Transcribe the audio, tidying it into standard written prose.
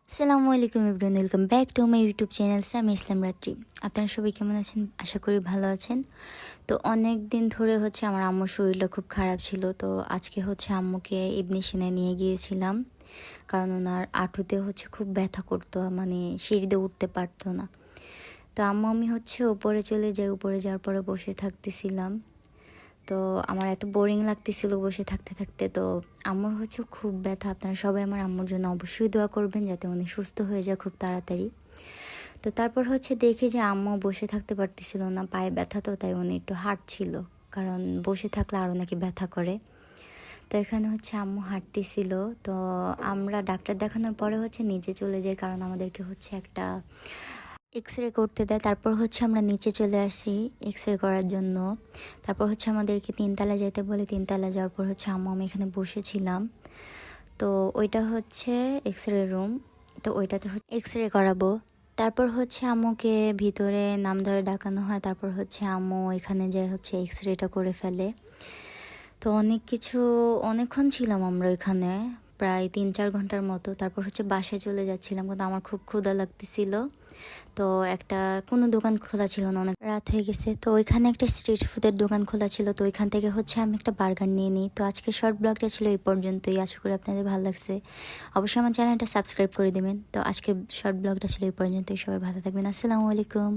আসসালামু আলাইকুম everyone, welcome back to my YouTube channel আমি ইসলাম রাত্রি। আপনারা সবাই কেমন আছেন? আশা করি ভালো আছেন। তো অনেক দিন ধরে আমার আম্মুর শরীরটা খুব খারাপ ছিল। তো আজকে আম্মুকে ইবনিশিনে নিয়ে গিয়েছিলাম, কারণ ওনার আঁটুতে খুব ব্যথা করতো, মানে সিঁড়িতে উঠতে পারতো না। তো আম্মু আমি উপরে চলে যাই, উপরে যাওয়ার পরে বসে থাকতেছিলাম। তো আমার এত বোরিং লাগতেছিল বসে থাকতে থাকতে। তো আম্মুর খুব ব্যথা। আপনারা সবাই আমার আম্মুর জন্য অবশ্যই দোয়া করবেন যাতে উনি সুস্থ হয়ে যায় খুব তাড়াতাড়ি। তো তারপর দেখি যে আম্মু বসে থাকতে পারতেছিল না, পায়ে ব্যথা, তো তাই উনি একটু হাঁটছিল, কারণ বসে থাকলে আরও নাকি ব্যথা করে। তো এখানে আম্মু হাঁটতেছিল। তো আমরা ডাক্তার দেখানোর পরে নিচে চলে যাই, কারণ আমাদেরকে একটা এক্স রে করতে দেয়। তারপর আমরা নিচে চলে আসি এক্স রে করার জন্য। তারপর আমাদেরকে তিনতলা যেতে বলে, তিনতলা যাওয়ার পর আম্মু আমি এখানে বসেছিলাম। তো ওইটা এক্স রে রুম। তো ওইটাতে এক্স রে করাবো। তারপর আম্মুকে ভিতরে নাম ধরে ডাকানো হয়। তারপর আম্মু এখানে যে এক্স রেটা করে ফেলে। তো অনেকক্ষণ ছিলাম আমরা এখানে, প্রায় 3-4 ঘন্টার মতো। তারপর বাসায় চলে যাচ্ছিলাম, কিন্তু আমার খুব ক্ষুধা লাগতেছিল। তো কোনো দোকান খোলা ছিল না, অনেক রাত হয়ে গেছে। তো ওইখানে একটা স্ট্রিট ফুডের দোকান খোলা ছিল। তো ওইখান থেকে আমি একটা বার্গার নিয়ে নিই। তো আজকে শর্ট ব্লগটা ছিল এই পর্যন্তই। আশা করি আপনাদের ভালো লাগছে। অবশ্যই আমার চ্যানেলটা সাবস্ক্রাইব করে দেবেন। তো আজকে শর্ট ব্লগটা ছিল এই পর্যন্তই। সবাই ভালো থাকবেন। আসসালামু আলাইকুম।